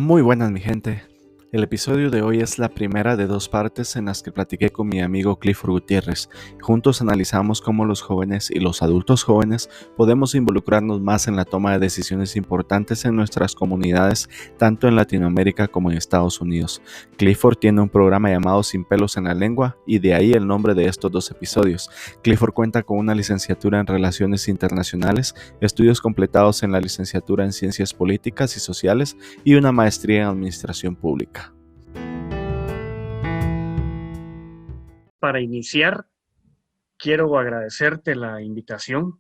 Muy buenas, mi gente. El episodio de hoy es la primera de dos partes en las que platiqué con mi amigo Clifford Gutiérrez. Juntos analizamos cómo los jóvenes y los adultos jóvenes podemos involucrarnos más en la toma de decisiones importantes en nuestras comunidades, tanto en Latinoamérica como en Estados Unidos. Clifford tiene un programa llamado Sin pelos en la lengua y de ahí el nombre de estos dos episodios. Clifford cuenta con una licenciatura en Relaciones Internacionales, estudios completados en la licenciatura en Ciencias Políticas y Sociales y una maestría en Administración Pública. Para iniciar, quiero agradecerte la invitación.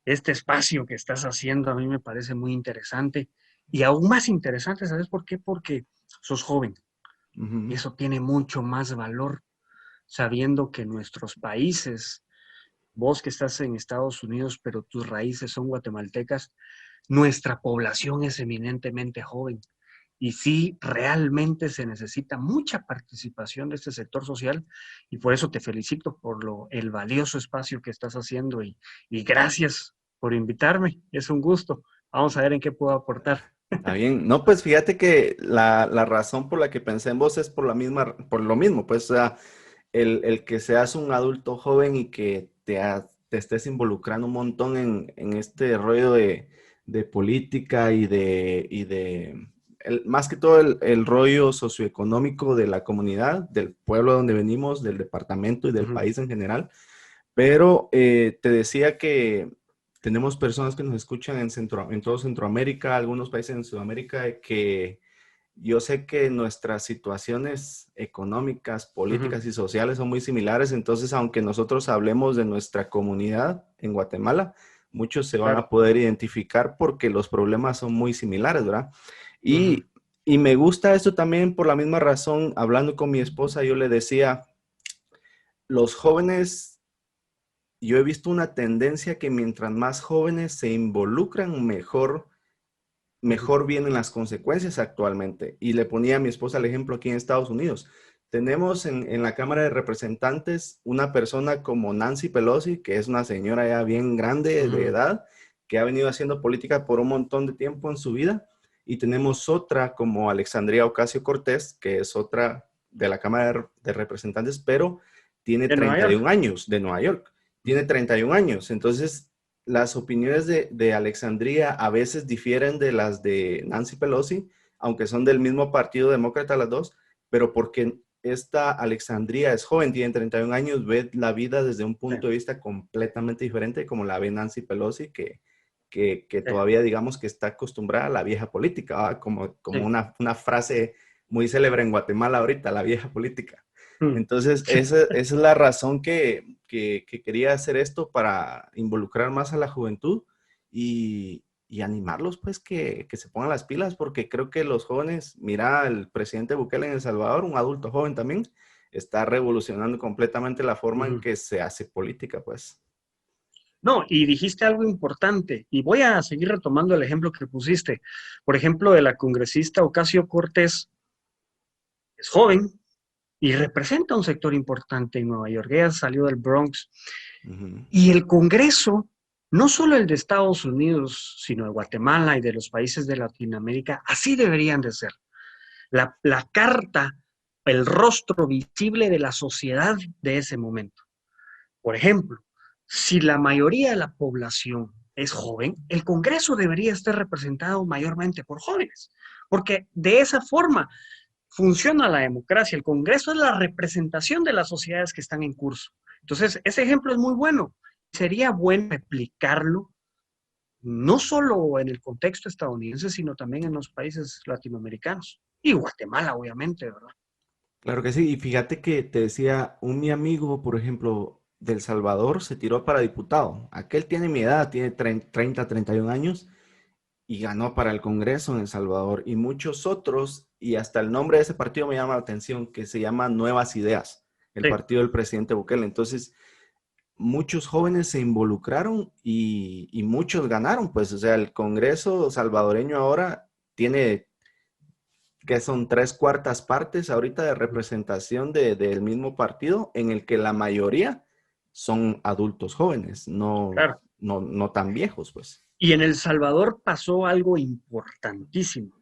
Este espacio que estás haciendo a mí me parece muy interesante y aún más interesante, ¿sabes por qué? Porque sos joven y eso tiene mucho más valor, sabiendo que nuestros países, vos que estás en Estados Unidos, pero tus raíces son guatemaltecas, nuestra población es eminentemente joven. Y sí, realmente se necesita mucha participación de este sector social y por eso te felicito por el valioso espacio que estás haciendo y gracias por invitarme. Es un gusto. Vamos a ver en qué puedo aportar. Está bien. No, pues fíjate que la razón por la que pensé en vos es por lo mismo, pues, o sea, el que seas un adulto joven y que te estés involucrando un montón en este rollo de política más que todo el rollo socioeconómico de la comunidad, del pueblo donde venimos, del departamento y del país en general. Pero te decía que tenemos personas que nos escuchan en todo Centroamérica, algunos países en Sudamérica, que yo sé que nuestras situaciones económicas, políticas y sociales son muy similares. Entonces, aunque nosotros hablemos de nuestra comunidad en Guatemala, muchos se van a Claro. poder identificar porque los problemas son muy similares, ¿verdad? Ujú. Y me gusta esto también por la misma razón. Hablando con mi esposa, yo le decía, los jóvenes, yo he visto una tendencia que mientras más jóvenes se involucran, Ujú. mejor vienen las consecuencias actualmente. Y le ponía a mi esposa el ejemplo aquí en Estados Unidos. Tenemos en la Cámara de Representantes una persona como Nancy Pelosi, que es una señora ya bien grande de Ujú. edad, que ha venido haciendo política por un montón de tiempo en su vida. Y tenemos otra como Alexandria Ocasio-Cortez, que es otra de la Cámara de Representantes, pero tiene De Nueva 31 York. años, de Nueva York. Tiene 31 años. Entonces, las opiniones de Alexandria a veces difieren de las de Nancy Pelosi, aunque son del mismo partido demócrata las dos, pero porque esta Alexandria es joven, tiene 31 años, ve la vida desde un Sí, punto de vista completamente diferente como la ve Nancy Pelosi, que sí, todavía digamos que está acostumbrada a la vieja política, ¿va? Como sí. una frase muy célebre en Guatemala ahorita, la vieja política. Mm. Entonces, esa es la razón que quería hacer esto para involucrar más a la juventud y animarlos, pues, que se pongan las pilas, porque creo que los jóvenes, mira, el presidente Bukele en El Salvador, un adulto joven también, está revolucionando completamente la forma en Ujú. que se hace política, pues. No, y dijiste algo importante, y voy a seguir retomando el ejemplo que pusiste. Por ejemplo, de la congresista Ocasio Cortés, es joven y representa un sector importante en Nueva York. Ella salió del Bronx. Ujú. Y el Congreso, no solo el de Estados Unidos, sino de Guatemala y de los países de Latinoamérica, así deberían de ser. La carta, el rostro visible de la sociedad de ese momento. Por ejemplo, si la mayoría de la población es joven, el Congreso debería estar representado mayormente por jóvenes, porque de esa forma funciona la democracia. El Congreso es la representación de las sociedades que están en curso. Entonces, ese ejemplo es muy bueno. Sería bueno replicarlo, no solo en el contexto estadounidense, sino también en los países latinoamericanos. Y Guatemala, obviamente, ¿verdad? Claro que sí, y fíjate que te decía, mi amigo, por ejemplo, del Salvador, se tiró para diputado. Aquel tiene mi edad, tiene 30, 31 años, y ganó para el Congreso en El Salvador. Y muchos otros, y hasta el nombre de ese partido me llama la atención, que se llama Nuevas Ideas, el Sí. partido del presidente Bukele. Entonces, muchos jóvenes se involucraron y muchos ganaron, pues, o sea, el Congreso salvadoreño ahora tiene que son 3/4 partes ahorita de representación del mismo partido, en el que la mayoría son adultos jóvenes, Claro. no tan viejos, pues. Y en El Salvador pasó algo importantísimo.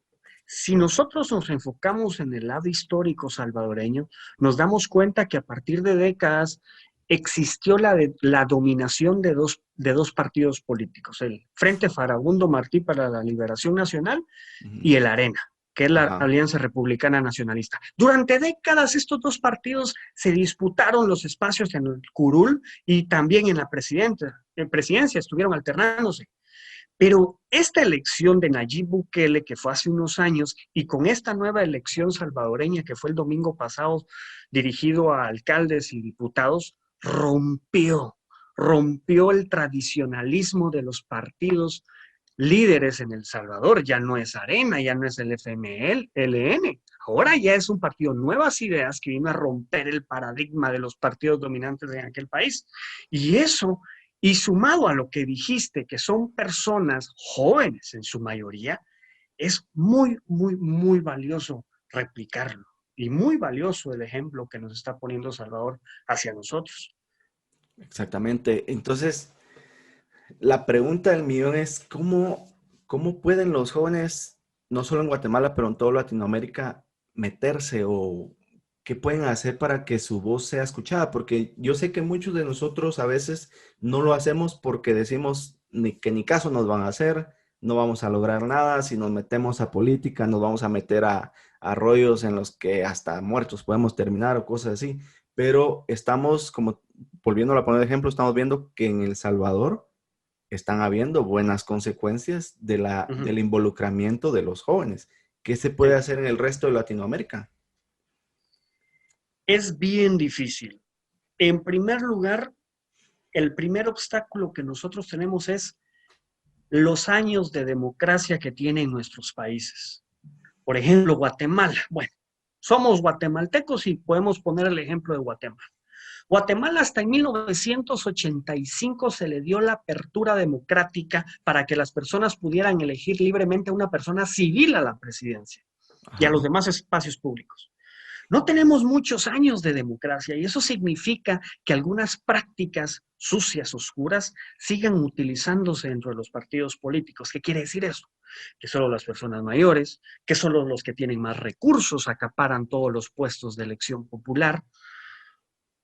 Si nosotros nos enfocamos en el lado histórico salvadoreño, nos damos cuenta que a partir de décadas existió la dominación de dos partidos políticos, el Frente Farabundo Martí para la Liberación Nacional y el ARENA, que es la Ajá. Alianza Republicana Nacionalista. Durante décadas estos dos partidos se disputaron los espacios en el curul y también en la presidencia, estuvieron alternándose. Pero esta elección de Nayib Bukele, que fue hace unos años, y con esta nueva elección salvadoreña que fue el domingo pasado, dirigido a alcaldes y diputados, rompió el tradicionalismo de los partidos líderes en El Salvador. Ya no es Arena, ya no es el FMLN. Ahora ya es un partido Nuevas Ideas que vino a romper el paradigma de los partidos dominantes en aquel país. Y eso, y sumado a lo que dijiste, que son personas jóvenes en su mayoría, es muy, muy, muy valioso replicarlo. Y muy valioso el ejemplo que nos está poniendo Salvador hacia nosotros. Exactamente. Entonces, la pregunta del millón es, ¿cómo pueden los jóvenes, no solo en Guatemala, pero en toda Latinoamérica, meterse o qué pueden hacer para que su voz sea escuchada? Porque yo sé que muchos de nosotros a veces no lo hacemos porque decimos que ni caso nos van a hacer, no vamos a lograr nada, si nos metemos a política, nos vamos a meter a rollos en los que hasta muertos podemos terminar o cosas así. Pero estamos, como volviéndolo a poner de ejemplo, estamos viendo que en El Salvador están habiendo buenas consecuencias del involucramiento de los jóvenes. ¿Qué se puede Sí. hacer en el resto de Latinoamérica? Es bien difícil. En primer lugar, el primer obstáculo que nosotros tenemos es los años de democracia que tienen nuestros países. Por ejemplo, Guatemala. Bueno, somos guatemaltecos y podemos poner el ejemplo de Guatemala. Guatemala hasta en 1985 se le dio la apertura democrática para que las personas pudieran elegir libremente a una persona civil a la presidencia y a Ajá. los demás espacios públicos. No tenemos muchos años de democracia y eso significa que algunas prácticas sucias, oscuras, sigan utilizándose dentro de los partidos políticos. ¿Qué quiere decir eso? Que solo las personas mayores, que solo los que tienen más recursos acaparan todos los puestos de elección popular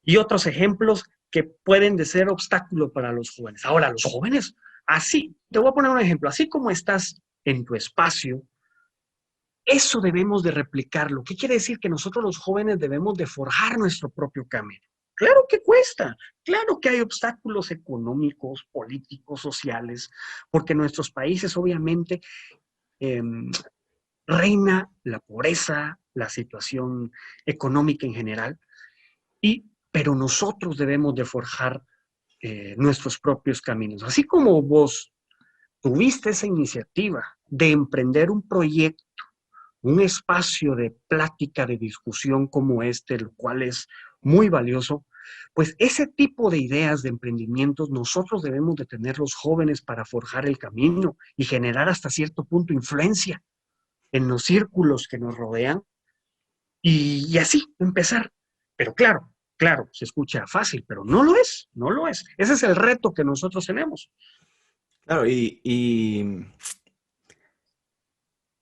y otros ejemplos que pueden de ser obstáculo para los jóvenes. Ahora, los jóvenes, así, te voy a poner un ejemplo, así como estás en tu espacio, eso debemos de replicarlo. ¿Qué quiere decir? Que nosotros los jóvenes debemos de forjar nuestro propio camino. Claro que cuesta, claro que hay obstáculos económicos, políticos, sociales, porque en nuestros países obviamente eh, reina la pobreza, la situación económica en general, pero nosotros debemos de forjar nuestros propios caminos. Así como vos tuviste esa iniciativa de emprender un proyecto, un espacio de plática, de discusión como este, lo cual es muy valioso, pues ese tipo de ideas de emprendimientos nosotros debemos de tener los jóvenes para forjar el camino y generar hasta cierto punto influencia en los círculos que nos rodean y así empezar. Pero claro, se escucha fácil, pero no lo es, no lo es. Ese es el reto que nosotros tenemos. Claro, y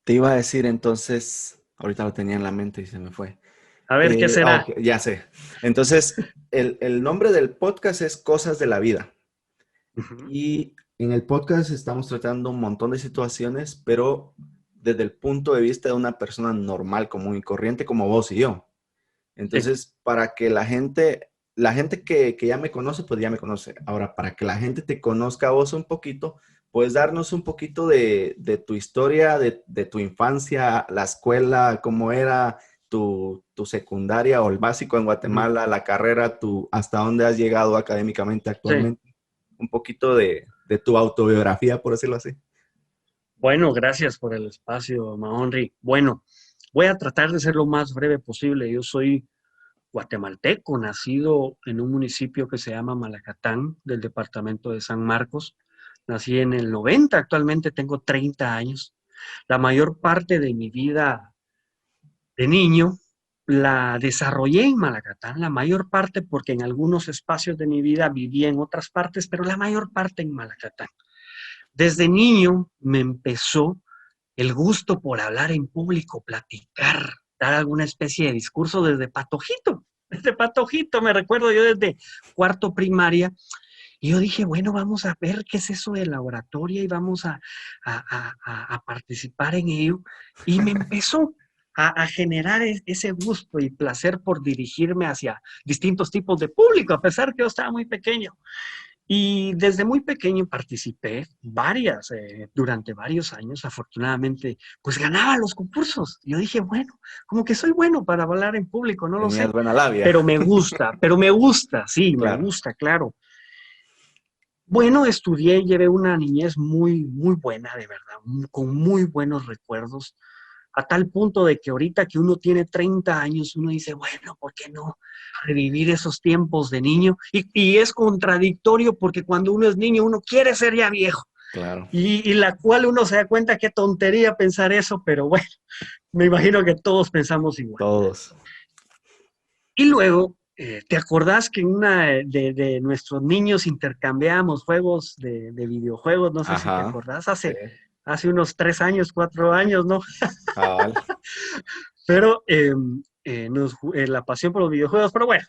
te iba a decir entonces, ahorita lo tenía en la mente y se me fue. A ver, ¿qué será? Ok, ya sé. Entonces, el nombre del podcast es Cosas de la Vida. Uh-huh. Y en el podcast estamos tratando un montón de situaciones, pero desde el punto de vista de una persona normal, común y corriente como vos y yo. Sí. Entonces, para que la gente que ya me conoce, pues ya me conoce. Ahora, para que la gente te conozca a vos un poquito, puedes darnos un poquito de tu historia, de tu infancia, la escuela, cómo era tu secundaria o el básico en Uh-huh. Guatemala, la carrera, hasta dónde has llegado académicamente Sí. actualmente. Un poquito de tu autobiografía, por decirlo así. Bueno, gracias por el espacio, Mahonri. Bueno, voy a tratar de ser lo más breve posible. Yo soy guatemalteco, nacido en un municipio que se llama Malacatán, del departamento de San Marcos. Nací en el 90, actualmente tengo 30 años. La mayor parte de mi vida de niño la desarrollé en Malacatán, la mayor parte porque en algunos espacios de mi vida viví en otras partes, pero la mayor parte en Malacatán. Desde niño me empezó el gusto por hablar en público, platicar, dar alguna especie de discurso desde patojito. Desde patojito, me recuerdo yo desde cuarto primaria. Y yo dije, bueno, vamos a ver qué es eso de la oratoria y vamos a participar en ello. Y me empezó a generar ese gusto y placer por dirigirme hacia distintos tipos de público, a pesar que yo estaba muy pequeño. Y desde muy pequeño participé durante varios años, afortunadamente, pues ganaba los concursos. Yo dije, bueno, como que soy bueno para hablar en público, no lo Tenías sé, buena labia. pero me gusta, sí, Claro. me gusta, claro. Bueno, estudié, llevé una niñez muy, muy buena, de verdad, con muy buenos recuerdos, a tal punto de que ahorita que uno tiene 30 años, uno dice, bueno, ¿por qué no revivir esos tiempos de niño? Y es contradictorio porque cuando uno es niño, uno quiere ser ya viejo. Claro. Y la cual uno se da cuenta qué tontería pensar eso, pero bueno, me imagino que todos pensamos igual. Todos. Y luego, ¿te acordás que en una de nuestros niños intercambiamos juegos de videojuegos? No sé si te Ajá. acordás, Sí. hace unos 3 años, 4 años, ¿no? Cabal. Pero la pasión por los videojuegos, pero bueno.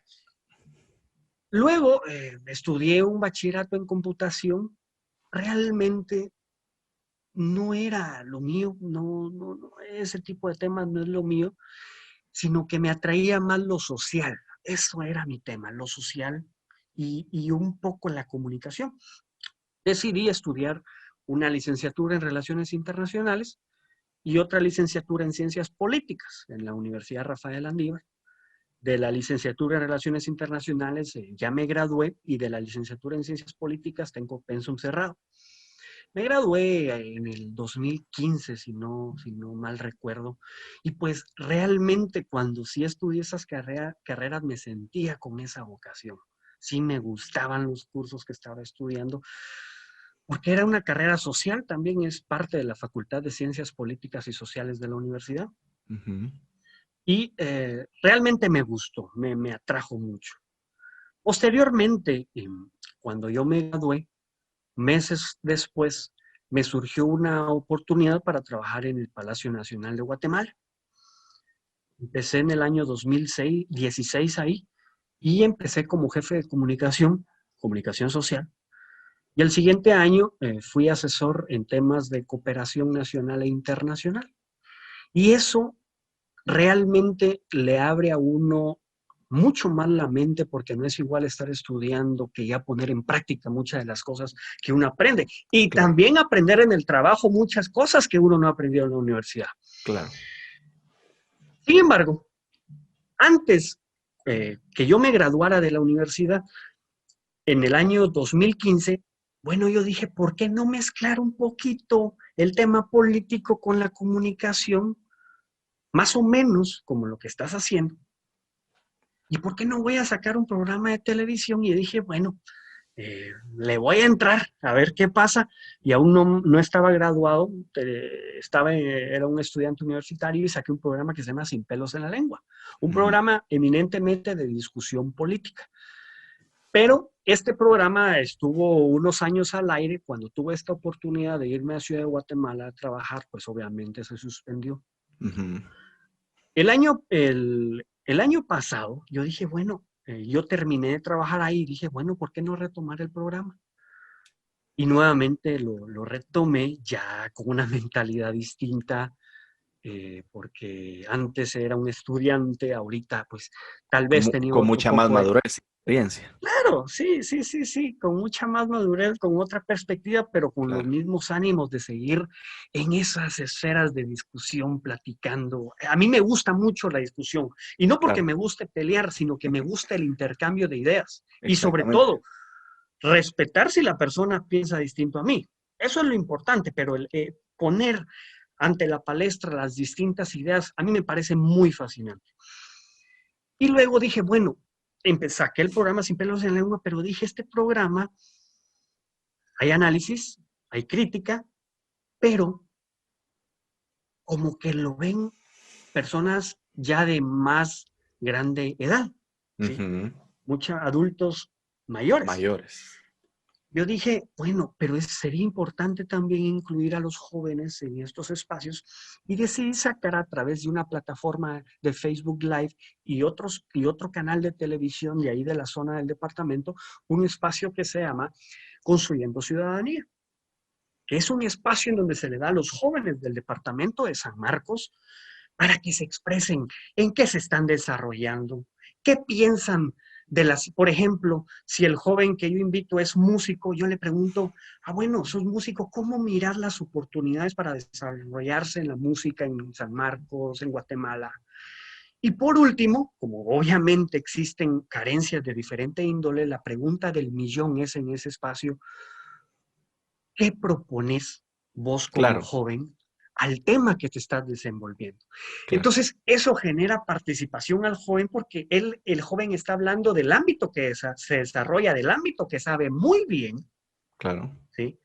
Luego estudié un bachillerato en computación. Realmente no era lo mío, no, ese tipo de temas no es lo mío, sino que me atraía más lo social. Eso era mi tema, lo social y un poco la comunicación. Decidí estudiar una licenciatura en Relaciones Internacionales y otra licenciatura en Ciencias Políticas en la Universidad Rafael Andívar. De la licenciatura en Relaciones Internacionales ya me gradué y de la licenciatura en Ciencias Políticas tengo pensum cerrado. Me gradué en el 2015, si no mal recuerdo, y pues realmente cuando sí estudié esas carreras me sentía con esa vocación. Sí me gustaban los cursos que estaba estudiando, porque era una carrera social, también es parte de la Facultad de Ciencias Políticas y Sociales de la universidad. Uh-huh. Y realmente me gustó, me atrajo mucho. Posteriormente, cuando yo me gradué, meses después, me surgió una oportunidad para trabajar en el Palacio Nacional de Guatemala. Empecé en el año 2016 ahí y empecé como jefe de comunicación social. Y el siguiente año fui asesor en temas de cooperación nacional e internacional. Y eso realmente le abre a uno mucho más la mente porque no es igual estar estudiando que ya poner en práctica muchas de las cosas que uno aprende. Y Claro. también aprender en el trabajo muchas cosas que uno no aprendió en la universidad. Claro. Sin embargo, antes que yo me graduara de la universidad, en el año 2015, bueno, yo dije, ¿por qué no mezclar un poquito el tema político con la comunicación? Más o menos como lo que estás haciendo. ¿Y por qué no voy a sacar un programa de televisión? Y dije, bueno, le voy a entrar a ver qué pasa. Y aún no estaba graduado, era un estudiante universitario y saqué un programa que se llama Sin pelos en la lengua. Un programa eminentemente de discusión política. Pero este programa estuvo unos años al aire. Cuando tuve esta oportunidad de irme a Ciudad de Guatemala a trabajar, pues obviamente se suspendió. Uh-huh. El año pasado, yo dije, bueno, yo terminé de trabajar ahí y dije, bueno, ¿por qué no retomar el programa? Y nuevamente lo retomé ya con una mentalidad distinta, porque antes era un estudiante, ahorita pues tal vez tenía Con otro mucha más poco de... madurez y experiencia. Claro, sí, con mucha más madurez, con otra perspectiva, pero con los Claro. mismos ánimos de seguir en esas esferas de discusión, platicando. A mí me gusta mucho la discusión, y no porque Claro. me guste pelear, sino que me gusta el intercambio de ideas, y sobre Exactamente. todo, respetar si la persona piensa distinto a mí. Eso es lo importante, pero poner ante la palestra las distintas ideas, a mí me parece muy fascinante. Y luego dije, bueno, saqué el programa Sin pelos en la lengua, pero dije, este programa, hay análisis, hay crítica, pero como que lo ven personas ya de más grande edad, ¿sí? Uh-huh. Muchos adultos mayores. Mayores. yo dije, bueno, pero sería importante también incluir a los jóvenes en estos espacios y decidí sacar a través de una plataforma de Facebook Live y otro canal de televisión de ahí de la zona del departamento, un espacio que se llama Construyendo Ciudadanía, que es un espacio en donde se le da a los jóvenes del departamento de San Marcos para que se expresen en qué se están desarrollando, qué piensan de las, por ejemplo, si el joven que yo invito es músico, yo le pregunto, bueno, sos músico, ¿cómo mirar las oportunidades para desarrollarse en la música en San Marcos, en Guatemala? Y por último, como obviamente existen carencias de diferente índole, la pregunta del millón es en ese espacio, ¿qué propones vos como Claro, joven al tema que te estás desenvolviendo? claro, Entonces, eso genera participación al joven porque el joven está hablando del ámbito que se desarrolla, del ámbito que sabe muy bien, claro. ¿sí?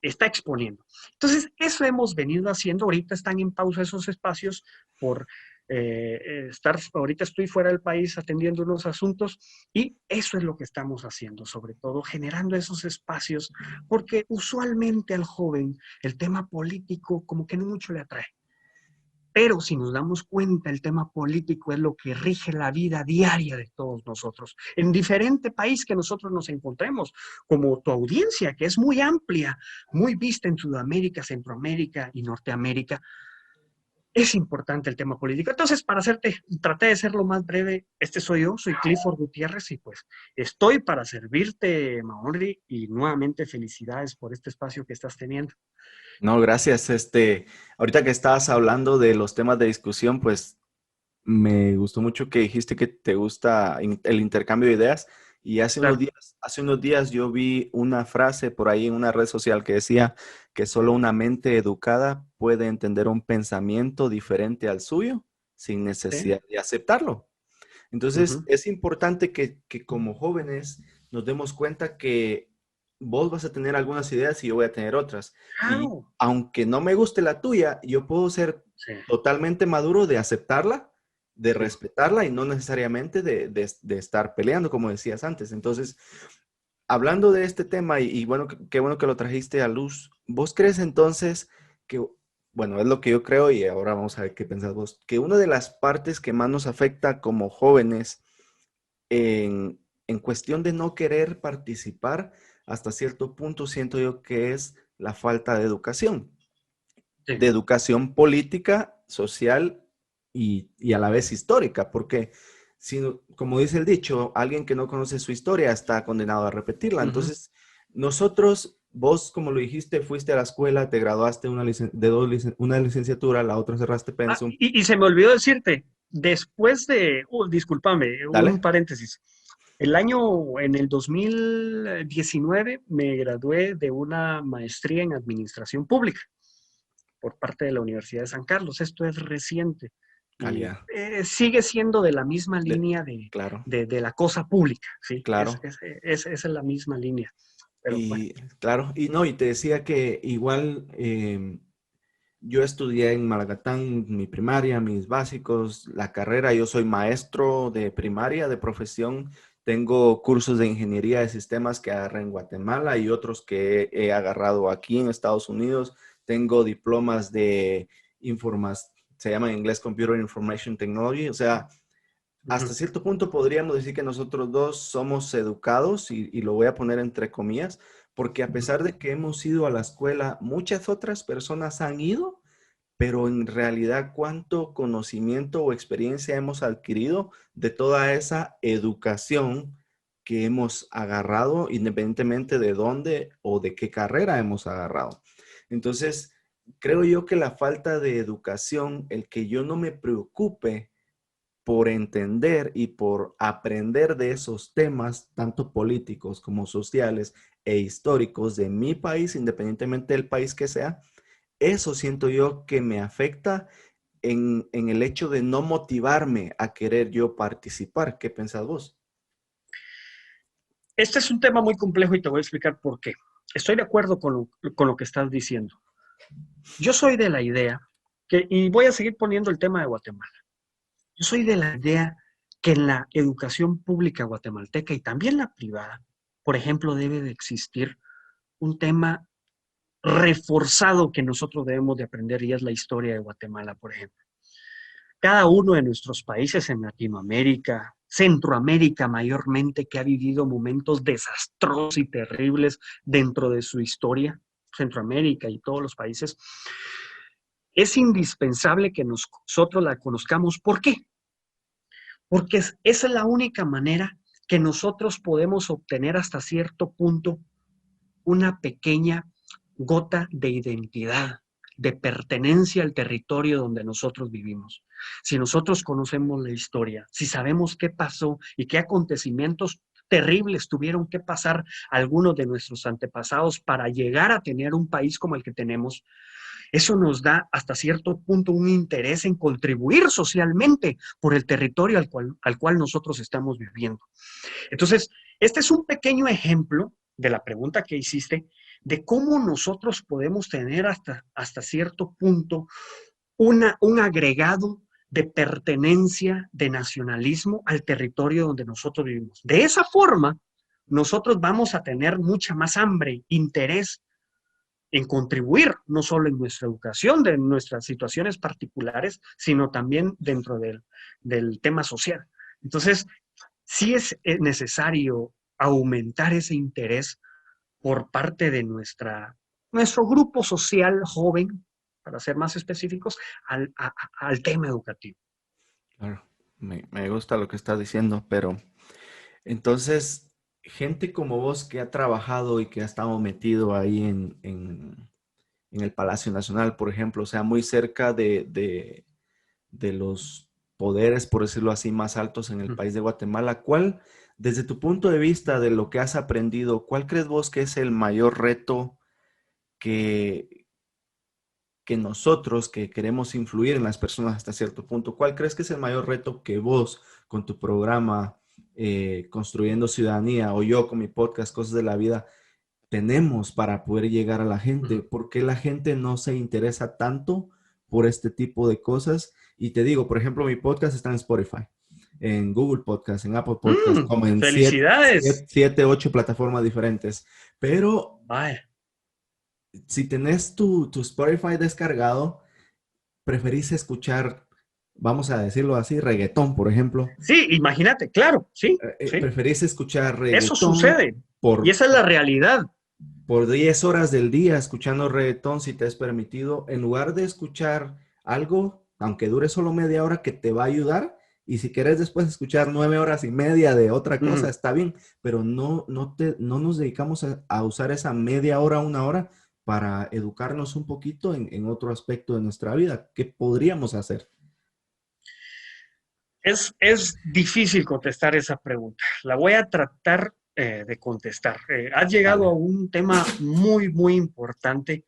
Está exponiendo. Entonces, eso hemos venido haciendo. Ahorita están en pausa esos espacios por ahorita estoy fuera del país atendiendo unos asuntos y eso es lo que estamos haciendo, sobre todo generando esos espacios, porque usualmente al joven el tema político como que no mucho le atrae. Pero si nos damos cuenta, el tema político es lo que rige la vida diaria de todos nosotros, en diferente país que nosotros nos encontremos, como tu audiencia, que es muy amplia, muy vista en Sudamérica, Centroamérica y Norteamérica. Es importante el tema político. Entonces, traté de ser lo más breve. Este soy yo, soy Clifford Gutiérrez y pues estoy para servirte, Maonri, y nuevamente felicidades por este espacio que estás teniendo. No, gracias. Ahorita que estabas hablando de los temas de discusión, pues me gustó mucho que dijiste que te gusta el intercambio de ideas. Y Claro. hace unos días yo vi una frase por ahí en una red social que decía que solo una mente educada puede entender un pensamiento diferente al suyo sin ¿Sí? necesidad de aceptarlo. Entonces, Ujú. es importante que como jóvenes nos demos cuenta que vos vas a tener algunas ideas y yo voy a tener otras. Y Claro. aunque no me guste la tuya, yo puedo ser Sí, totalmente maduro de aceptarla, de sí. respetarla y no necesariamente de estar peleando, como decías antes. Entonces, hablando de este tema, y bueno, qué bueno que lo trajiste a luz, ¿vos crees entonces que, bueno, es lo que yo creo y ahora vamos a ver qué pensás vos, que una de las partes que más nos afecta como jóvenes en cuestión de no querer participar, hasta cierto punto siento yo que es la falta Sí. de educación política, social y a la vez histórica, porque si, como dice el dicho, alguien que no conoce su historia está condenado a repetirla. Ujú. Entonces, nosotros, vos, como lo dijiste, fuiste a la escuela, te graduaste una licenciatura, la otra cerraste pensum. Y se me olvidó decirte, después de, discúlpame, un Dale. paréntesis. En el 2019 me gradué de una maestría en administración pública por parte de la Universidad de San Carlos. Esto es reciente y Calidad. sigue siendo de la misma De- línea claro, de la cosa pública, ¿sí? claro. Esa es la misma línea. Pero bueno. Y claro, y no, y te decía que igual yo estudié en Malagatán mi primaria, mis básicos, la carrera. Yo soy maestro de primaria de profesión. Tengo cursos de ingeniería de sistemas que agarré en Guatemala y otros que he agarrado aquí en Estados Unidos. Tengo diplomas de informas, se llama en inglés Computer Information Technology. O sea, hasta Ujú, cierto punto podríamos decir que nosotros dos somos educados y lo voy a poner entre comillas, porque a ujú. pesar de que hemos ido a la escuela, muchas otras personas han ido, pero en realidad cuánto conocimiento o experiencia hemos adquirido de toda esa educación que hemos agarrado, independientemente de dónde o de qué carrera hemos agarrado. Entonces, creo yo que la falta de educación, el que yo no me preocupe por entender y por aprender de esos temas, tanto políticos como sociales e históricos de mi país, independientemente del país que sea, eso siento yo que me afecta en el hecho de no motivarme a querer yo participar. ¿Qué pensás vos? Este es un tema muy complejo y te voy a explicar por qué. Estoy de acuerdo con lo que estás diciendo. Yo soy de la idea y voy a seguir poniendo el tema de Guatemala. Yo soy de la idea que en la educación pública guatemalteca y también la privada, por ejemplo, debe de existir un tema reforzado que nosotros debemos de aprender y es la historia de Guatemala, por ejemplo. Cada uno de nuestros países en Latinoamérica, Centroamérica mayormente, que ha vivido momentos desastrosos y terribles dentro de su historia, Centroamérica y todos los países, es indispensable que nosotros la conozcamos. ¿Por qué? Porque esa es la única manera que nosotros podemos obtener hasta cierto punto una pequeña gota de identidad, de pertenencia al territorio donde nosotros vivimos. Si nosotros conocemos la historia, si sabemos qué pasó y qué acontecimientos terribles tuvieron que pasar algunos de nuestros antepasados para llegar a tener un país como el que tenemos, eso nos da hasta cierto punto un interés en contribuir socialmente por el territorio al cual nosotros estamos viviendo. Entonces, este es un pequeño ejemplo de la pregunta que hiciste, de cómo nosotros podemos tener hasta cierto punto un agregado de pertenencia, de nacionalismo al territorio donde nosotros vivimos. De esa forma, nosotros vamos a tener mucha más hambre, interés en contribuir, no solo en nuestra educación, de nuestras situaciones particulares, sino también dentro del tema social. Entonces, sí es necesario aumentar ese interés por parte de nuestro grupo social joven, para ser más específicos, al tema educativo. Claro, me gusta lo que estás diciendo, pero entonces, gente como vos que ha trabajado y que ha estado metido ahí en el Palacio Nacional, por ejemplo, o sea, muy cerca de los poderes, por decirlo así, más altos en el país de Guatemala, ¿cuál, desde tu punto de vista de lo que has aprendido, cuál crees vos que es el mayor reto que nosotros que queremos influir en las personas hasta cierto punto, cuál crees que es el mayor reto que vos con tu programa Construyendo Ciudadanía o yo con mi podcast Cosas de la Vida tenemos para poder llegar a la gente? ¿Por qué la gente no se interesa tanto por este tipo de cosas? Y te digo, por ejemplo, mi podcast está en Spotify, en Google Podcast, en Apple Podcast, como en ¡Felicidades! 8 plataformas diferentes. Pero Vaya. si tenés tu Spotify descargado, preferís escuchar, vamos a decirlo así, reggaetón, por ejemplo. Sí, imagínate, claro, sí, sí. Preferís escuchar Eso reggaetón sucede. Y esa es la realidad. por 10 horas del día escuchando reggaetón, si te es permitido, en lugar de escuchar algo, aunque dure solo media hora, que te va a ayudar. Y si quieres después escuchar 9 horas y media de otra cosa, está bien, pero no nos dedicamos a usar esa media hora, una hora para educarnos un poquito en otro aspecto de nuestra vida. ¿Qué podríamos hacer? Es difícil contestar esa pregunta. La voy a tratar de contestar. Has llegado a un tema muy, muy importante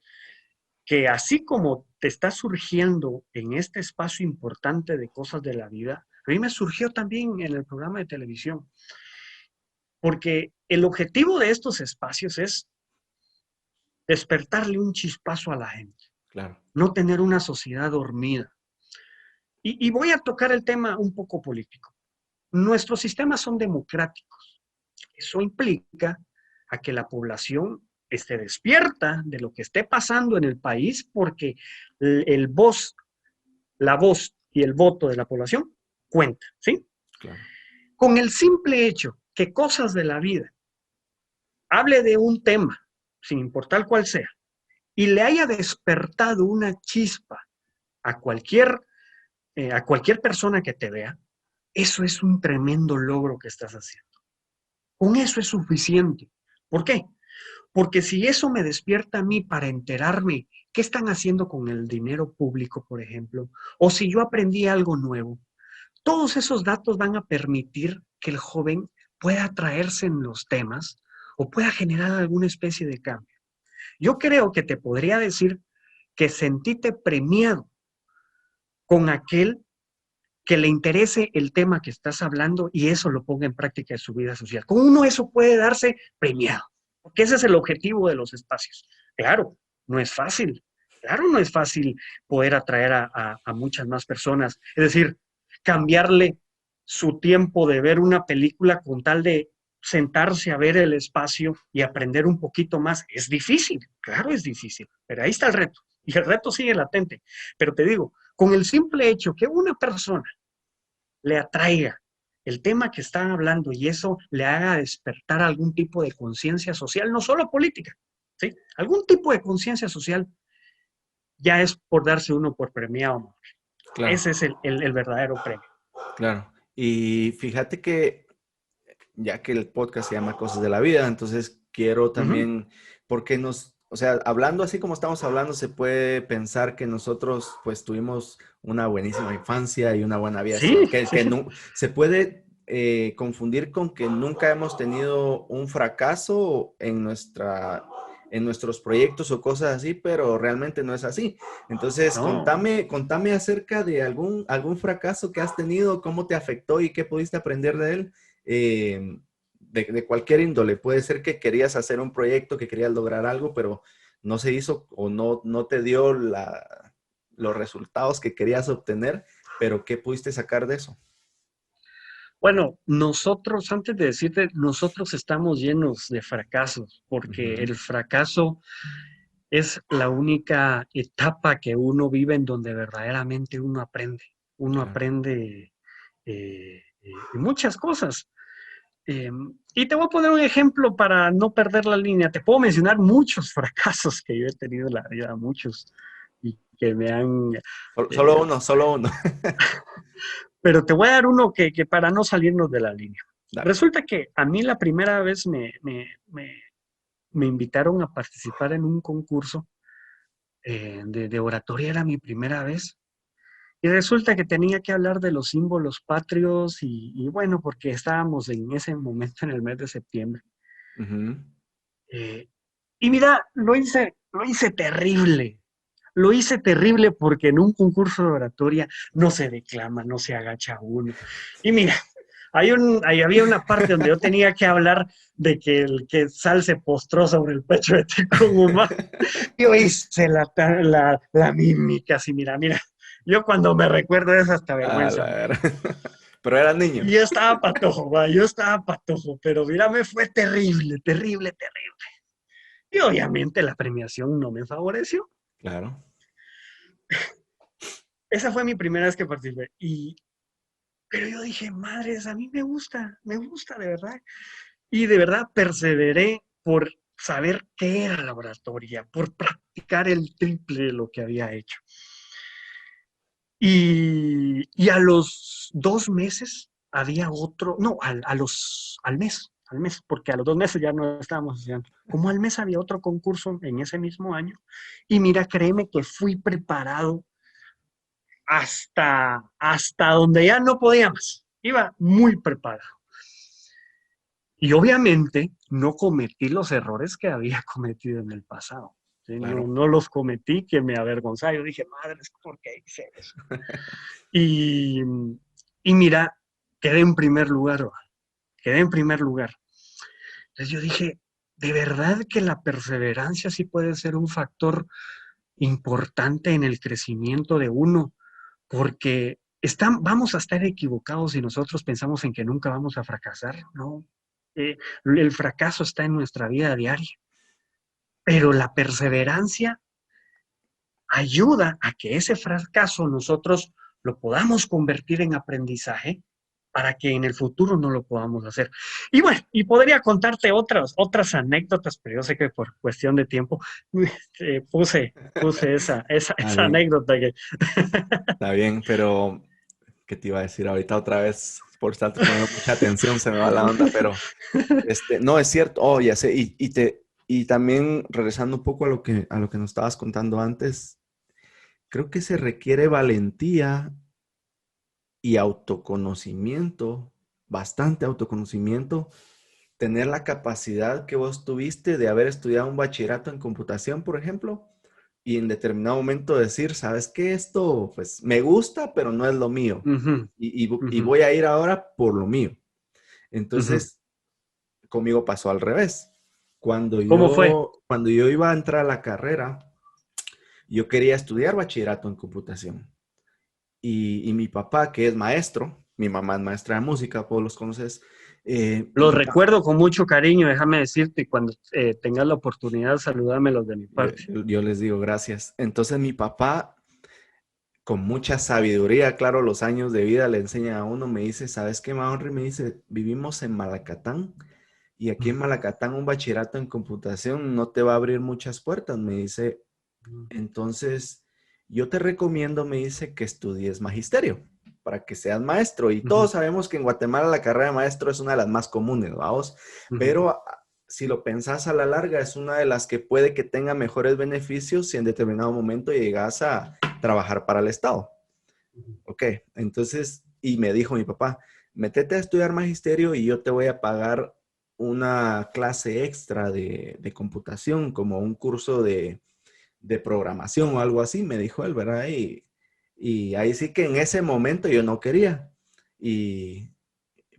que así como te está surgiendo en este espacio importante de cosas de la vida, a mí me surgió también en el programa de televisión. Porque el objetivo de estos espacios es despertarle un chispazo a la gente. Claro. No tener una sociedad dormida. Y voy a tocar el tema un poco político. Nuestros sistemas son democráticos. Eso implica a que la población esté despierta de lo que esté pasando en el país porque la voz y el voto de la población cuentan, ¿sí? Claro. Con el simple hecho que Cosas de la Vida hable de un tema, sin importar cuál sea, y le haya despertado una chispa a cualquier persona que te vea, eso es un tremendo logro que estás haciendo. Con eso es suficiente. ¿Por qué? Porque si eso me despierta a mí para enterarme qué están haciendo con el dinero público, por ejemplo, o si yo aprendí algo nuevo, todos esos datos van a permitir que el joven pueda atraerse en los temas o pueda generar alguna especie de cambio. Yo creo que te podría decir que sentíte premiado con aquel que le interese el tema que estás hablando y eso lo ponga en práctica en su vida social. Con uno eso puede darse premiado, porque ese es el objetivo de los espacios. Claro, no es fácil. Claro, no es fácil poder atraer a muchas más personas. Es decir, cambiarle su tiempo de ver una película con tal de sentarse a ver el espacio y aprender un poquito más. Es difícil, claro es difícil, pero ahí está el reto. Y el reto sigue latente. Pero te digo, con el simple hecho que una persona le atraiga el tema que están hablando y eso le haga despertar algún tipo de conciencia social, no solo política, ¿sí? Algún tipo de conciencia social, ya es por darse uno por premiado. Claro, Ese es el verdadero premio. claro. Y fíjate que ya que el podcast se llama Cosas de la Vida, entonces quiero también, porque o sea, hablando así como estamos hablando, se puede pensar que nosotros pues tuvimos una buenísima infancia y una buena vida, Sí, que no, se puede confundir con que nunca hemos tenido un fracaso en nuestros proyectos o cosas así, pero realmente no es así. Entonces, no. contame acerca de algún fracaso que has tenido, cómo te afectó y qué pudiste aprender de él. De cualquier índole. Puede ser que querías hacer un proyecto, que querías lograr algo, pero no se hizo o no te dio los resultados que querías obtener, pero ¿qué pudiste sacar de eso? Bueno, nosotros, antes de decirte, nosotros estamos llenos de fracasos, porque Ujú, el fracaso es la única etapa que uno vive en donde verdaderamente uno aprende. Uno claro. aprende muchas cosas. Y te voy a poner un ejemplo para no perder la línea. Te puedo mencionar muchos fracasos que yo he tenido en la vida, muchos, y que me han... Solo eh, uno, solo uno. pero te voy a dar uno que para no salirnos de la línea. Dale. Resulta que a mí la primera vez me invitaron a participar en un concurso de oratoria, era mi primera vez. Y resulta que tenía que hablar de los símbolos patrios y bueno, porque estábamos en ese momento en el mes de septiembre. Ujú. Eh, y mira, lo hice terrible. Lo hice terrible porque en un concurso de oratoria no se declama, no se agacha uno. Y mira, ahí había una parte donde yo tenía que hablar de que el que sal se postró sobre el pecho de Tecumumá. Yo hice la mímica, así, mira. Yo cuando me recuerdo de eso hasta A la vergüenza me da. ver. Pero era niño. Y yo estaba patojo, pero mira, me fue terrible, terrible, terrible. Y obviamente la premiación no me favoreció. Claro. Esa fue mi primera vez que participé. Pero yo dije, madres, a mí me gusta de verdad. Y de verdad perseveré por saber qué era la oratoria, por practicar el triple de lo que había hecho. Y a los 2 meses había otro, no, al mes, porque a los 2 meses ya no estábamos haciendo. Como al mes había otro concurso en ese mismo año. Y mira, créeme que fui preparado hasta donde ya no podía más. Iba muy preparado. Y obviamente no cometí los errores que había cometido en el pasado. ¿Sí? No, Claro. no los cometí que me avergonzaba. Yo dije, madre, ¿por qué hice eso? Y, y mira, quedé en primer lugar, quedé en primer lugar. Entonces yo dije, de verdad que la perseverancia sí puede ser un factor importante en el crecimiento de uno, porque vamos a estar equivocados si nosotros pensamos en que nunca vamos a fracasar, ¿no? El fracaso está en nuestra vida diaria, pero la perseverancia ayuda a que ese fracaso nosotros lo podamos convertir en aprendizaje para que en el futuro no lo podamos hacer. Y bueno, y podría contarte otras anécdotas, pero yo sé que por cuestión de tiempo puse Está esa bien, anécdota que... está bien, pero ¿qué te iba a decir ahorita otra vez? Por estar poniendo mucha atención se me va la onda, pero no es cierto. Oh, ya sé. Y también regresando un poco a lo que nos estabas contando antes, creo que se requiere valentía y autoconocimiento, bastante autoconocimiento, tener la capacidad que vos tuviste de haber estudiado un bachillerato en computación, por ejemplo, y en determinado momento decir, ¿sabes qué? Esto, pues, me gusta, pero no es lo mío. Ujú, Y ujú, voy a ir ahora por lo mío. ujú. Entonces, conmigo pasó al revés. Cuando ¿Cómo fue? cuando yo iba a entrar a la carrera, yo quería estudiar bachillerato en computación. Y mi papá, que es maestro, mi mamá es maestra de música, vos los conoces, Los recuerdo con mucho cariño, déjame decirte, cuando tengas la oportunidad, salúdamelos de mi parte. Yo les digo gracias. Entonces mi papá, con mucha sabiduría, claro, los años de vida le enseña a uno, me dice, ¿sabes qué, Henry? Me dice, vivimos en Malacatán y aquí en Malacatán un bachillerato en computación no te va a abrir muchas puertas, me dice. Entonces, yo te recomiendo, me dice, que estudies magisterio para que seas maestro. Y todos sabemos que en Guatemala la carrera de maestro es una de las más comunes, vamos. Pero si lo pensás a la larga, es una de las que puede que tenga mejores beneficios si en determinado momento llegas a trabajar para el Estado. Ok, entonces, y me dijo mi papá, métete a estudiar magisterio y yo te voy a pagar una clase extra de computación, como un curso de programación o algo así, me dijo él, ¿verdad? Y ahí sí que en ese momento yo no quería,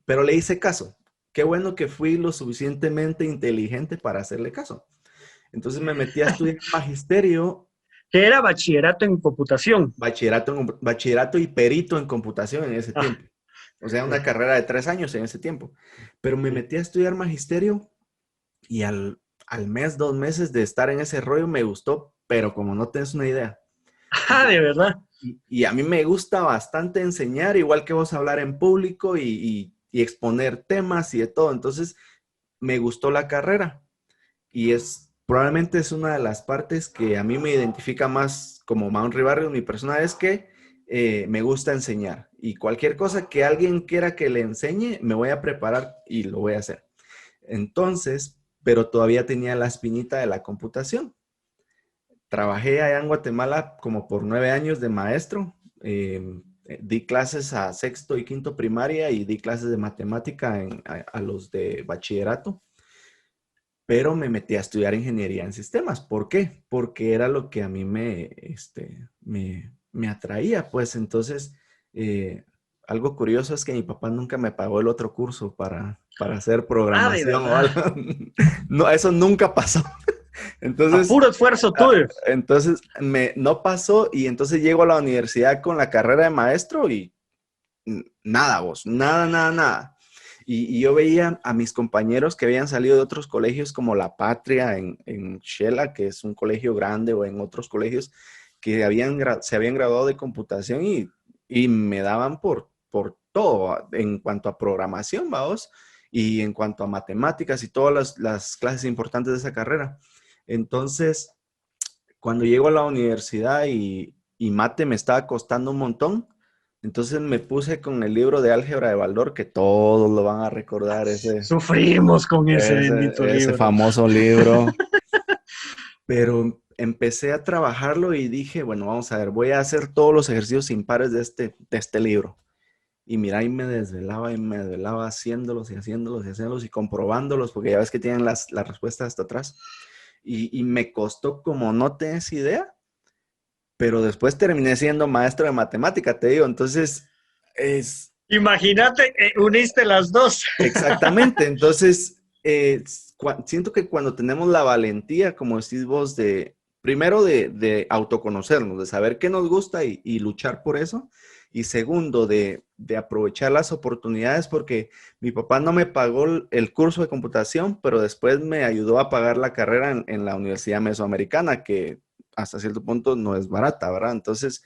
pero le hice caso. Qué bueno que fui lo suficientemente inteligente para hacerle caso. Entonces me metí a estudiar magisterio. ¿Qué era bachillerato en computación? Bachillerato y perito en computación en ese tiempo. O sea, una carrera de 3 años en ese tiempo. Pero me metí a estudiar magisterio y al mes, 2 meses de estar en ese rollo me gustó, pero como no tienes una idea. Ah, de verdad. Y a mí me gusta bastante enseñar, igual que vos hablar en público y exponer temas y de todo. Entonces, me gustó la carrera y probablemente es una de las partes que a mí me identifica más como Henry Barrios. Mi persona es que me gusta enseñar y cualquier cosa que alguien quiera que le enseñe, me voy a preparar y lo voy a hacer. Entonces, pero todavía tenía la espinita de la computación. Trabajé allá en Guatemala como por 9 años de maestro. Di clases a sexto y quinto primaria y di clases de matemática a los de bachillerato. Pero me metí a estudiar ingeniería en sistemas. ¿Por qué? Porque era lo que a mí me atraía. Pues entonces, algo curioso es que mi papá nunca me pagó el otro curso para hacer programación o algo. No, eso nunca pasó. Entonces, a puro esfuerzo tuyo. Entonces, no pasó y entonces llego a la universidad con la carrera de maestro y nada, vos, nada. Y yo veía a mis compañeros que habían salido de otros colegios como La Patria en Xela, que es un colegio grande, o en otros colegios que se habían graduado de computación y me daban por todo en cuanto a programación, vamos, y en cuanto a matemáticas y todas las clases importantes de esa carrera. Entonces, cuando llego a la universidad y mate me estaba costando un montón, entonces me puse con el libro de álgebra de Baldor, que todos lo van a recordar, Sufrimos con ese bendito libro. Ese famoso libro. Pero empecé a trabajarlo y dije, bueno, vamos a ver, voy a hacer todos los ejercicios impares de este libro. Y mira, y me desvelaba haciéndolos y comprobándolos, porque ya ves que tienen las respuestas hasta atrás. Y me costó como no tenés idea, pero después terminé siendo maestro de matemática, te digo. Entonces, Imagínate, uniste las dos. Exactamente. Entonces, siento que cuando tenemos la valentía, como decís vos, primero de autoconocernos, de saber qué nos gusta y luchar por eso. Y segundo, de aprovechar las oportunidades, porque mi papá no me pagó el curso de computación, pero después me ayudó a pagar la carrera en la Universidad Mesoamericana, que hasta cierto punto no es barata, ¿verdad? Entonces,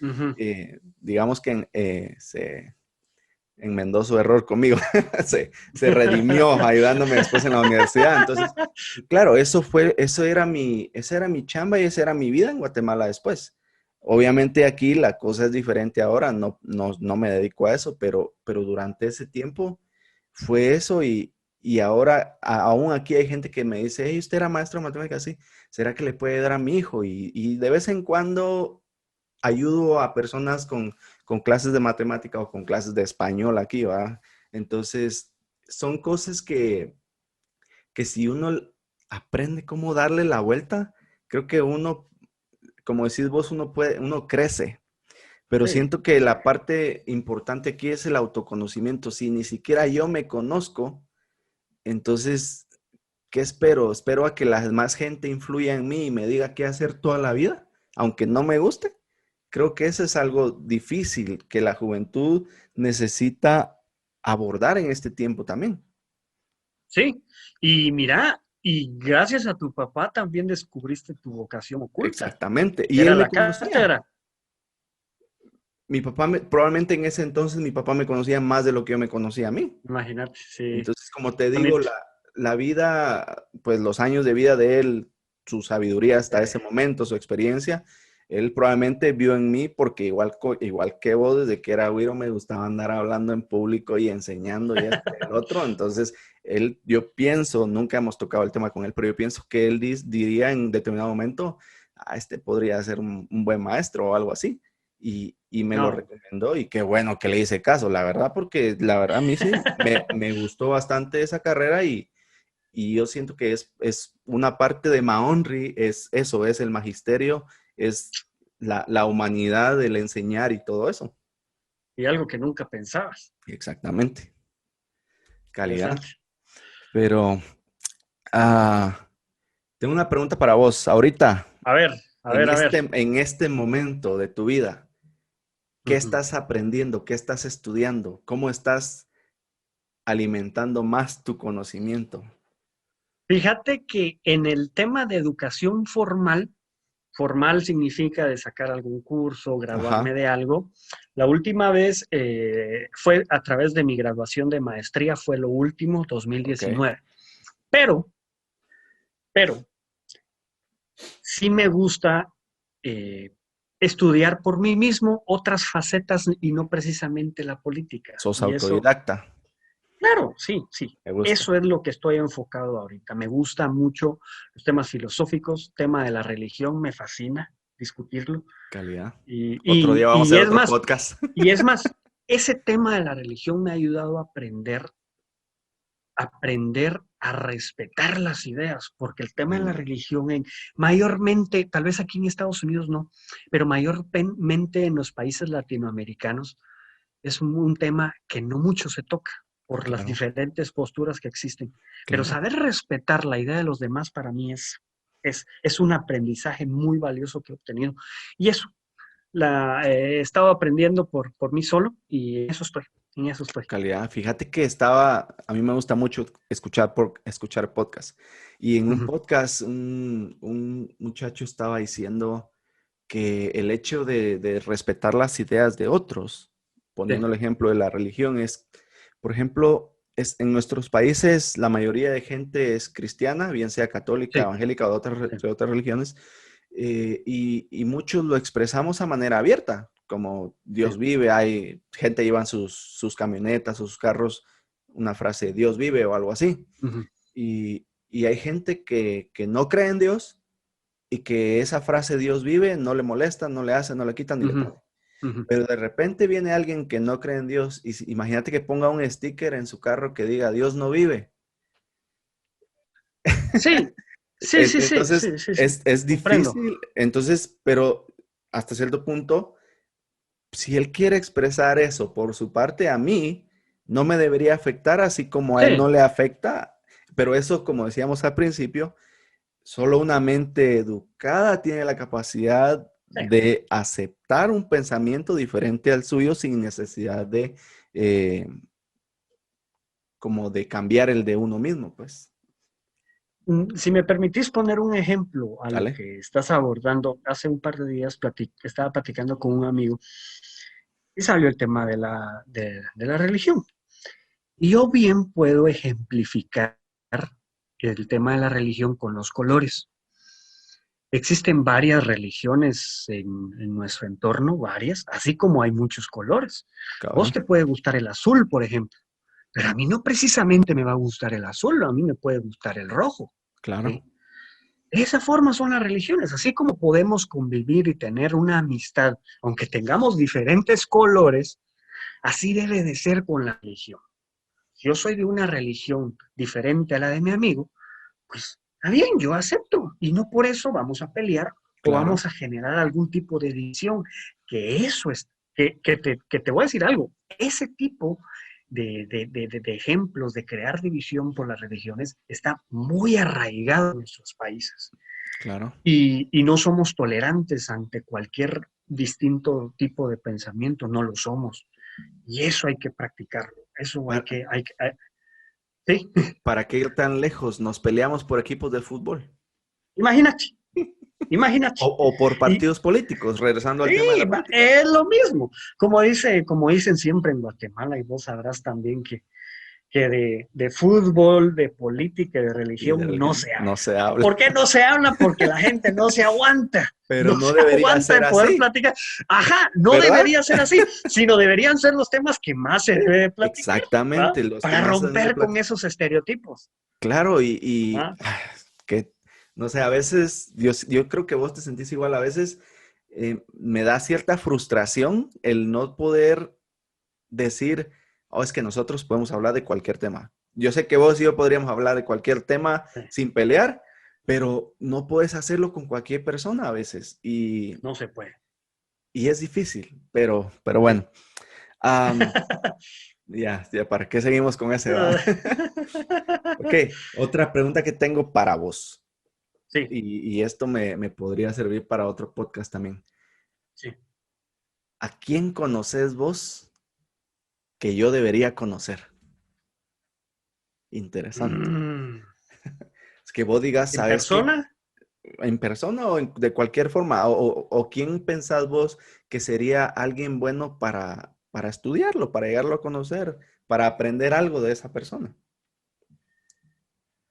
digamos que se enmendó su error conmigo, se redimió ayudándome después en la universidad. Entonces, claro, esa era mi chamba y esa era mi vida en Guatemala después. Obviamente aquí la cosa es diferente ahora, no me dedico a eso, pero durante ese tiempo fue eso y ahora aún aquí hay gente que me dice, hey, usted era maestro de matemáticas, sí, ¿será que le puede dar a mi hijo? Y de vez en cuando ayudo a personas con clases de matemática o con clases de español aquí, ¿va? Entonces, son cosas que si uno aprende cómo darle la vuelta, creo que uno, como decís vos, uno crece. Pero siento que la parte importante aquí es el autoconocimiento. Si ni siquiera yo me conozco, entonces, ¿qué espero? ¿Espero a que la más gente influya en mí y me diga qué hacer toda la vida, aunque no me guste? Creo que eso es algo difícil que la juventud necesita abordar en este tiempo también. Sí, y mira, y gracias a tu papá también descubriste tu vocación oculta, Exactamente. que Y era él me la conocía. cátedra. Mi papá, probablemente en ese entonces, mi papá me conocía más de lo que yo me conocía a mí. Imagínate, sí, Entonces, como te digo, bonito. la vida, pues los años de vida de él, su sabiduría hasta ese momento, su experiencia, él probablemente vio en mí, porque igual que vos, desde que era güiro, me gustaba andar hablando en público y enseñando y esto y el otro. Entonces, yo pienso, nunca hemos tocado el tema con él, pero yo pienso que él diría en determinado momento, este podría ser un buen maestro o algo así. Y me lo No, recomendó y qué bueno que le hice caso, la verdad, porque la verdad a mí sí me gustó bastante esa carrera y yo siento que es una parte de Mahonry, es eso, es el magisterio, es la humanidad, el enseñar y todo eso. y algo que nunca pensabas. Exactamente, calidad. Interesante. Pero ah, tengo una pregunta para vos. Ahorita, A ver, a ver, a ver. en este momento de tu vida, ¿qué Ujú. estás aprendiendo? ¿Qué estás estudiando? ¿Cómo estás alimentando más tu conocimiento? Fíjate que en el tema de educación formal, formal significa de sacar algún curso, graduarme Ajá, de algo. La última vez fue a través de mi graduación de maestría, fue lo último, ok, 2019. Pero, pero, sí me gusta eh, estudiar por mí mismo otras facetas y no precisamente la política. sos Y eso, autodidacta, claro, sí, sí. me gusta, Eso es lo que estoy enfocado ahorita. Me gusta mucho los temas filosóficos, tema de la religión, me fascina discutirlo. calidad. Y, Otro día y, vamos a y hacer es otro más, podcast. y es más, ese tema de la religión me ha ayudado aprender a respetar las ideas, porque el tema de la religión, mayormente, tal vez aquí en Estados Unidos no, pero mayormente en los países latinoamericanos, es un tema que no mucho se toca por las Claro, diferentes posturas que existen. Pero claro. saber respetar la idea de los demás para mí es un aprendizaje muy valioso que he obtenido. Y eso, he estado aprendiendo por mí solo y en eso estoy. Calidad. Fíjate que a mí me gusta mucho escuchar podcasts. Y en un Ujú. podcast, un muchacho estaba diciendo que el hecho de respetar las ideas de otros, poniendo Sí, el ejemplo de la religión, por ejemplo, en nuestros países la mayoría de gente es cristiana, bien sea católica, sí, evangélica o sí. de otras religiones, y muchos lo expresamos a manera abierta, como Sí. Dios vive, hay gente llevan sus camionetas, sus carros, una frase Dios vive o algo así. Ujú. Y hay gente que no cree en Dios y que esa frase Dios vive no le molesta, no le hace, no le quita ni le Ujú, pone. ujú. Pero de repente viene alguien que no cree en Dios y imagínate que ponga un sticker en su carro que diga Dios no vive. Sí, sí, sí, sí, Entonces sí, sí, sí. es Comprendo. difícil, entonces, pero hasta cierto punto, si él quiere expresar eso por su parte, a mí no me debería afectar así como a él no Sí, le afecta, pero eso, como decíamos al principio, solo una mente educada tiene la capacidad sí. de aceptar un pensamiento diferente al suyo sin necesidad eh, como de cambiar el de uno mismo, pues. Si me permitís poner un ejemplo a lo ¿Sale? que estás abordando, hace un par de días estaba platicando con un amigo y salió el tema de la religión. Y yo bien puedo ejemplificar el tema de la religión con los colores. Existen varias religiones en nuestro entorno, varias, así como hay muchos colores. A vos Cabal. te puede gustar el azul, por ejemplo, pero a mí no precisamente me va a gustar el azul, a mí me puede gustar el rojo. Claro, ¿Sí? De esa forma son las religiones, así como podemos convivir y tener una amistad, aunque tengamos diferentes colores, así debe de ser con la religión. Si yo soy de una religión diferente a la de mi amigo, pues está bien, yo acepto y no por eso vamos a pelear o claro, vamos a generar algún tipo de división, que eso es, que te voy a decir algo, ese tipo de ejemplos de crear división por las religiones está muy arraigado en nuestros países claro. y no somos tolerantes ante cualquier distinto tipo de pensamiento, no lo somos. Y eso hay que practicarlo, eso Para, hay que Sí, ¿Para qué ir tan lejos? Nos peleamos por equipos de fútbol. imagínate, imagínate. O por Y partidos políticos, regresando al sí, tema de la política. es lo mismo. Como dicen siempre en Guatemala, y vos sabrás también que de fútbol, de política y de Y de religión no religión se habla. no se habla. ¿Por qué no se habla? Porque la gente no se aguanta. Pero No no se debería aguanta ser de poder así, platicar. Ajá, no ¿verdad? debería ser así, sino deberían ser los temas que más se debe platicar, ¿va? Exactamente, los que Para más se deben de romper con platicar. esos estereotipos. Claro, ¿Va? que, no sé, a veces, yo creo que vos te sentís igual, a veces me da cierta frustración el no poder decir, oh, es que nosotros podemos hablar de cualquier tema. Yo sé que vos y yo podríamos hablar de cualquier tema Sí, sin pelear, pero no puedes hacerlo con cualquier persona a veces no se puede. y es difícil, pero Sí. bueno. Ya, ¿para qué seguimos con ese, va? Ok, otra pregunta que tengo para vos. Sí, Y esto me podría servir para otro podcast también. sí. ¿A quién conoces vos que yo debería conocer? Interesante. Mm, Es que vos digas, ¿En ¿sabes qué? persona? ¿En persona o de cualquier forma? ¿O quién pensás vos que sería alguien bueno para estudiarlo, para llegarlo a conocer, para aprender algo de esa persona?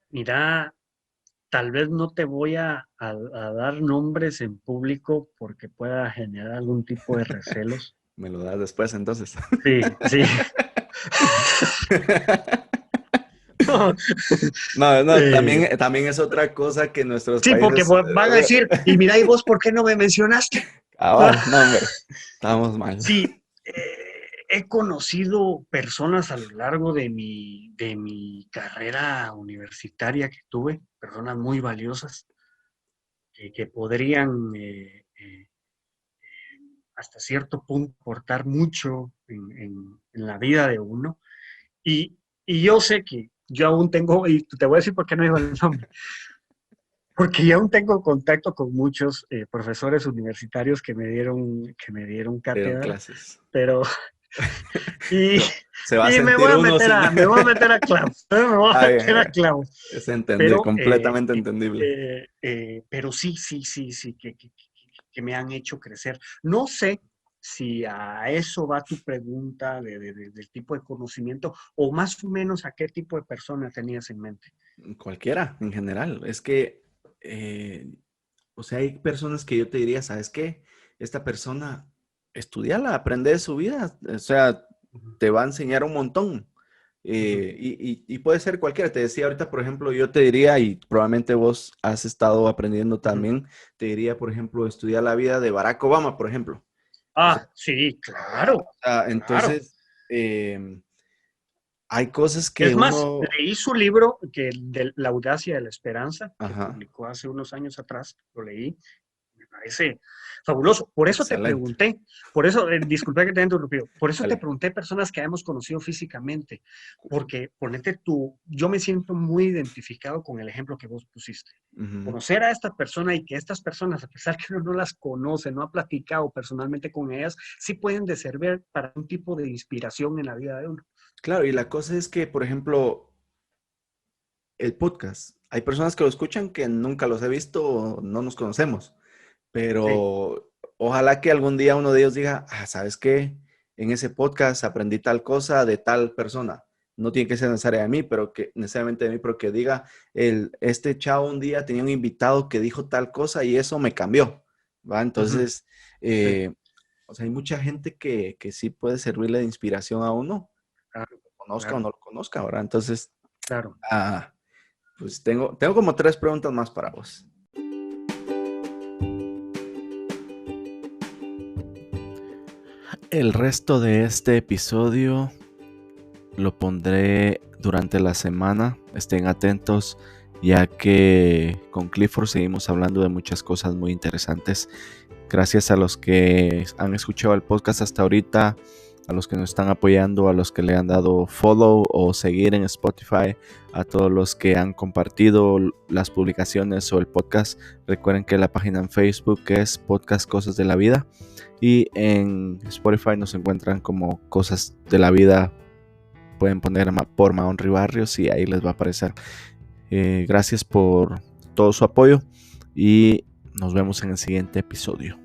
Mira, tal vez no te voy a dar nombres en público porque pueda generar algún tipo de recelos. Me lo das después entonces. Sí, sí. No, Eh, también es otra cosa que nuestros sí, porque países... van a decir, y mira, ¿y vos por qué no me mencionaste? Cabal, no, hombre, estamos mal. Sí, he conocido personas a lo largo de mi carrera universitaria que tuve, personas muy valiosas, que podrían hasta cierto punto aportar mucho en la vida de uno. Y, y yo sé que yo aún tengo, y te voy a decir por qué no digo el nombre, porque yo aún tengo contacto con muchos profesores universitarios que me dieron Dieron cátedra, clases. pero y, Se va a y me sentir voy a uno meter sin... a clavos, me voy a Ay, meter a clavos, es entendible, pero completamente entendible. pero sí, sí, sí, sí, que me han hecho crecer. No sé si a eso va tu pregunta del tipo de conocimiento o más o menos a qué tipo de persona tenías en mente. Cualquiera, en general. Es que, o sea, hay personas que yo te diría, ¿sabes qué? Esta persona, estudiala, aprende de su vida. O sea, Ujú, te va a enseñar un montón. ujú, Y puede ser cualquiera. Te decía ahorita, por ejemplo, yo te diría, y probablemente vos has estado aprendiendo ujú. también, te diría, por ejemplo, estudiar la vida de Barack Obama, por ejemplo. O sea, Sí, claro, claro. entonces, hay cosas que Es más, uno, leí su libro, de La audacia de la esperanza, que ajá, publicó hace unos años atrás, lo leí, me parece fabuloso. Por eso te excelente. pregunté, por eso, disculpa que te haya interrumpido, por eso te Dale. pregunté personas que hemos conocido físicamente, porque ponete tú, yo me siento muy identificado con el ejemplo que vos pusiste. Ujú. Conocer a esta persona y que estas personas, a pesar que uno no las conoce, no ha platicado personalmente con ellas, sí pueden de servir para un tipo de inspiración en la vida de uno. Claro, y la cosa es que, por ejemplo, el podcast, hay personas que lo escuchan que nunca los he visto o no nos conocemos, Sí. pero ojalá que algún día uno de ellos diga, ¿sabes qué? En ese podcast aprendí tal cosa de tal persona. No tiene que ser necesaria de mí, pero que necesariamente de mí, pero que diga, este chavo un día tenía un invitado que dijo tal cosa y eso me cambió, ¿va? Ujú, Entonces, sí, o sea, hay mucha gente que sí puede servirle de inspiración a uno, claro, lo conozca o claro, no lo conozca, ¿verdad? Entonces, claro. ah, pues tengo como 3 preguntas más para vos. El resto de este episodio lo pondré durante la semana. Estén atentos, ya que con Clifford seguimos hablando de muchas cosas muy interesantes. Gracias a los que han escuchado el podcast hasta ahorita, a los que nos están apoyando, a los que le han dado follow o seguir en Spotify, a todos los que han compartido las publicaciones o el podcast. Recuerden que la página en Facebook es Podcast Cosas de la Vida y en Spotify nos encuentran como Cosas de la Vida pueden poner por Maonry Barrios y ahí les va a aparecer. Gracias por todo su apoyo y nos vemos en el siguiente episodio.